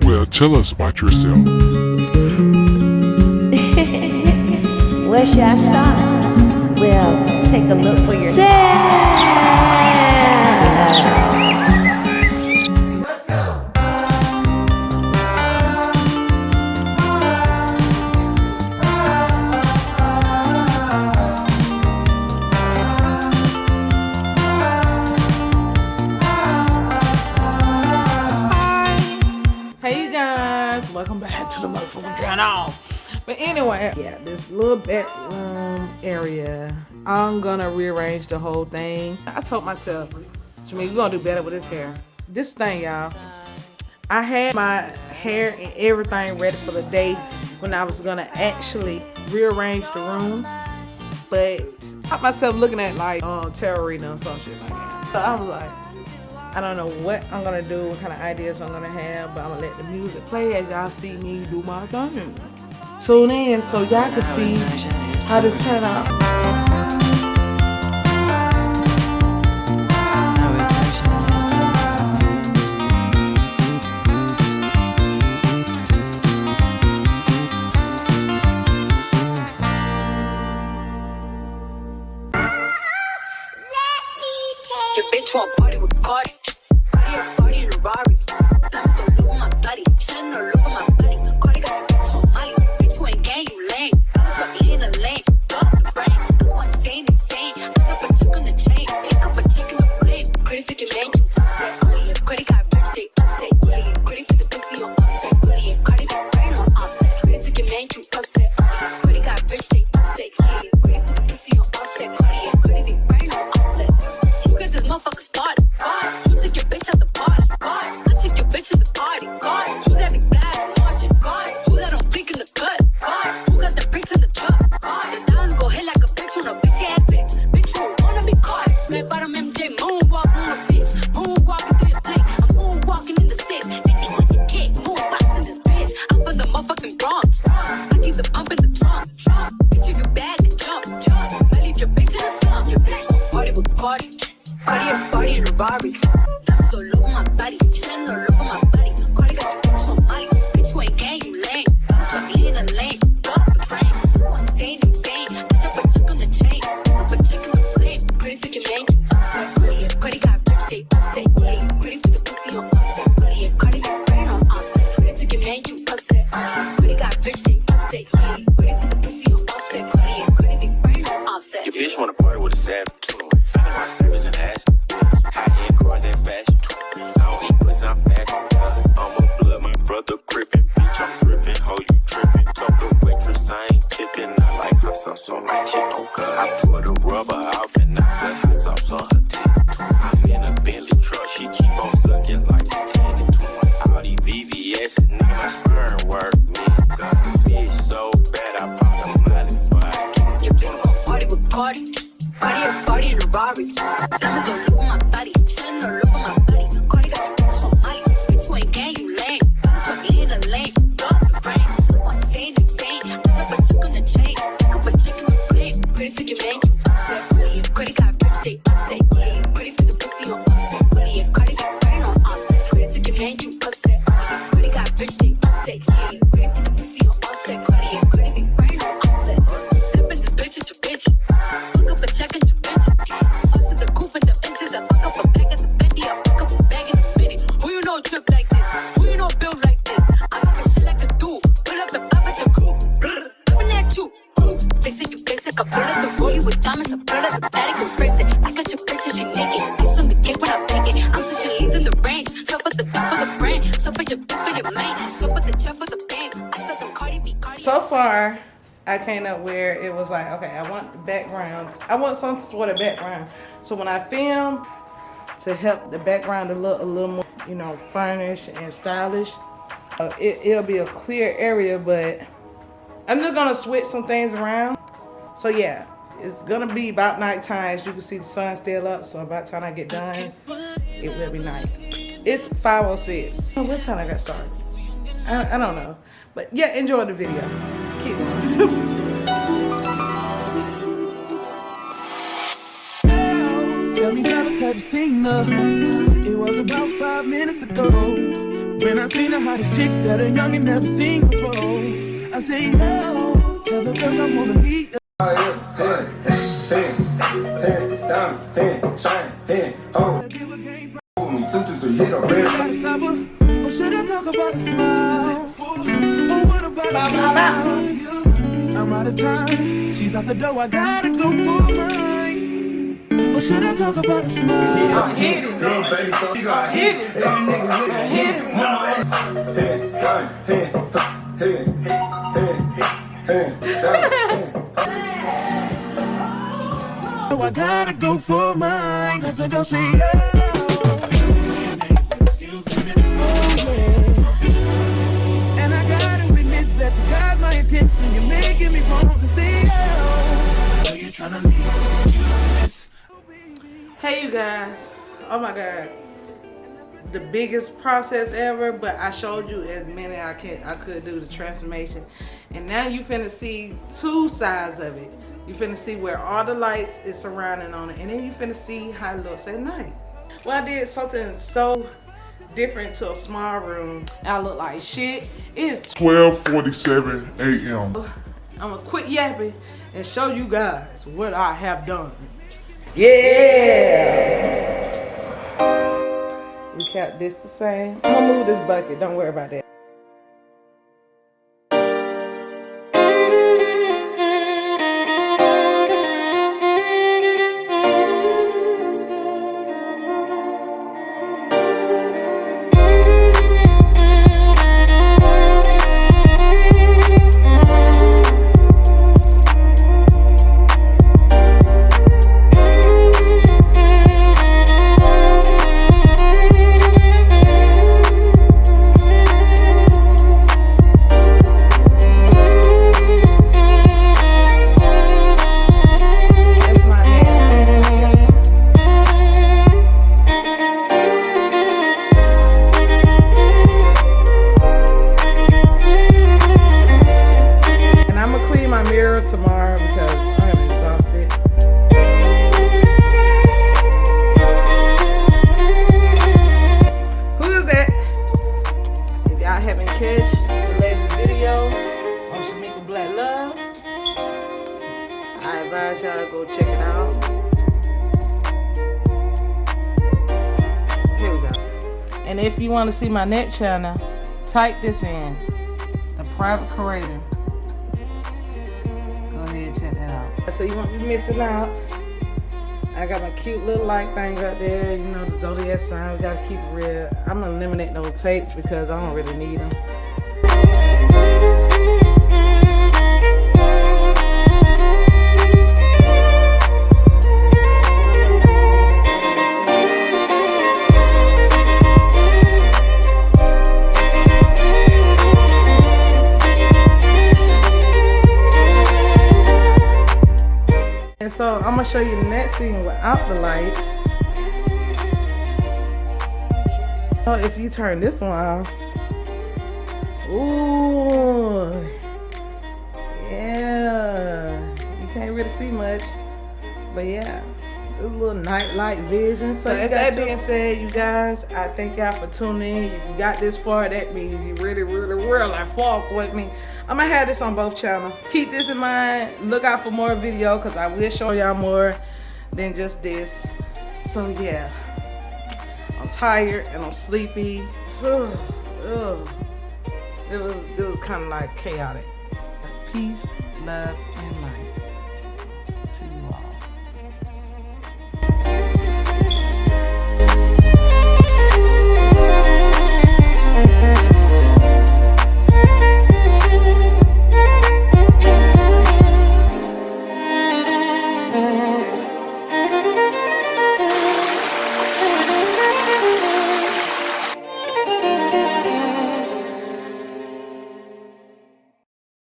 Well, tell us about yourself. Where should I start? Well, take a look for yourself. Welcome back to the motherfucking channel. But anyway, yeah, this little bedroom area, I'm gonna rearrange the whole thing. I told myself, we're gonna do better with this hair. This thing, y'all, I had my hair and everything ready for the day when I was gonna actually rearrange the room, but I caught myself looking at like tarot reading or some shit like that. So I was like, I don't know what I'm gonna do, what kind of ideas I'm gonna have, but I'm gonna let the music play as y'all see me do my thing. Tune in so y'all can see how this turn out. Your bitch want party with Cardi. Party in a Rari. Diamonds all over my body. Shining all over my body. Cardi got a bitch on Molly. Bitch, you ain't gang, you lame. Bitch, you in a lane. Off the brain. I want insane. Pick up a chick on the chain. Pick up a chick in the flame. Credit to your man, you upset. Credit got rich, they upset. Credit for the pussy on offset. Cardi got brain on offset. Credit to your man, you upset. Credit got rich, they upset. Credit for the pussy on offset. Credit big brain on offset. This motherfucker started. You took your bitch out the party. I took your bitch to the party. Who that big blast Martian? Who that don't blink in the gut? Who got the bricks in the truck? The diamonds go hit like a bitch on a bitch ass bitch. Bitch, you don't wanna be caught. Man, bottom MJ moonwalk on a bitch. Moonwalking through your flick. I'm moonwalking in the six. 50 with the kick. Moonboxing this bitch. I'm from the motherfucking Bronx. I keep the pump in the trunk. Bitch, if you bad, then jump. I leave your bitch in the slump. Your bitch won't party with party. Party in a Rari. Diamonds all over my body. Shining all over my body. Cardi got your bitch on Molly. Bitch, you ain't gang, you lame. Bitch, you in a lane. Off the brain. You want insane. Pick up a chick on the chain. Pick up a chick in the flame. Credit to your man, you upset. Cardi got rich, they upset. Credit for the pussy on offset. Cardi got brain on offset. Credit to your man, you upset. Cardi got rich, they upset. Credit for the pussy on offset. Cardi big brain on offset. Your bitch wanna party with a savage. Selling my savage and ass. High-end cars and fashion. I don't eat pussy, I'm fat. I'm a blood, my brother crippin'. Bitch, I'm drippin', ho, you trippin'. Told the waitress I ain't tippin'. I like hot sauce on my chicken. I pour the rubber off and I put hot sauce on her tip. I'm in a Bentley truck, she keep on sucking like it's 10 and 20. All these VVS and now my sperm work, man. Got the bitch so bad, I pop the molly for I Your bitch gon' party with Cardi. Party in a Rari. Diamonds all over my body. Shining all over my body. Cardi got your bitch on Molly. Bitch, you ain't gang, you lame. Bitch, you in a lane. Off the brain. You want insane. Pick up a chick on the chain. Pick up a chick in the flame. Credit to your man, you upset. Credit got rich, they upset. Credit for the pussy on offset. Cardi got brain on offset. Credit to your man, you upset. Credit got rich, they upset. Credit for the pussy on offset. Credit big brain on offset. Steppin' this bitch at your bitch. Look up a check at your bitch. Us at the coupe and the inches. I fuck up a bag at the Bentley. I fuck up a bag in the Bentley. Who you know trip like this? Who you know build like this? I fuck a shit like a dude. Pull up and pop at your crew. Coming at you. They say you basic. I pull up the rollie with diamonds. I pull up the paddock with bracelet. I got your bitch and she naked. Ice on the cake when I bake it. I'm such a leads in the range. Stop at the dick for the brain. Stop at your bitch for your lane. Stop at the jet for the fame. I said the Cardi B. So far, I came up where it was like, okay, I want the background. I want some sort of background. So when I film, to help the background to look a little more, you know, furnished and stylish, it'll be a clear area, but I'm just gonna switch some things around. So yeah, it's gonna be about nighttime. As you can see, the sun's still up. So about the time I get done, it will be night. It's 5:06. What time I got started? I don't know. But yeah, enjoy the video. Keep going. Tell me, fellas, have you seen her? It was about 5 minutes ago. When I seen the hottest chick that a youngin' never seen before, I say, yo, tell the girls I wanna meet. Gotta stop her. Or should I talk about a smile? Or what about you? I'm out of time. She's out the door. I gotta go for mine. Or should I talk about a smile? I'm hitting. I'm So I gotta go for mine. Let the girl say, yeah. And I gotta admit that you got my attention. You're making me want to say, oh. So you're trying to leave. Hey you guys, oh my god, the biggest process ever, but I showed you as many I could do the transformation, and now you finna see two sides of it. You finna see where all the lights is surrounding on it, and then you finna see how it looks at night. Well, I did something so different to a small room. I look like shit. It is 12:47 a.m. I'm gonna quit yapping and show you guys what I have done. Yeah! We kept this the same. I'm gonna move this bucket, don't worry about that. Tomorrow because I am exhausted. Who is that? If y'all haven't catch the latest video on Shamika Black Love, I advise y'all to go check it out. Here we go. And if you want to see my net channel, type this in, the private creator. Check that out. So you won't be missing out. I got my cute little light things out there, you know, the zodiac sign. We gotta keep it real. I'm gonna eliminate those tapes because I don't really need them. So I'm gonna show you the next scene without the lights. So if you turn this one off, ooh, yeah, you can't really see much, but yeah, it's a little night light vision. So as that being said, you guys, I thank y'all for tuning in. If you got this far, that means you really fuck with me. I'm gonna have this on both channels. Keep this in mind. Look out for more video because I will show y'all more than just this. So yeah, I'm tired and I'm sleepy. It was kind of like chaotic. Peace, love, and light.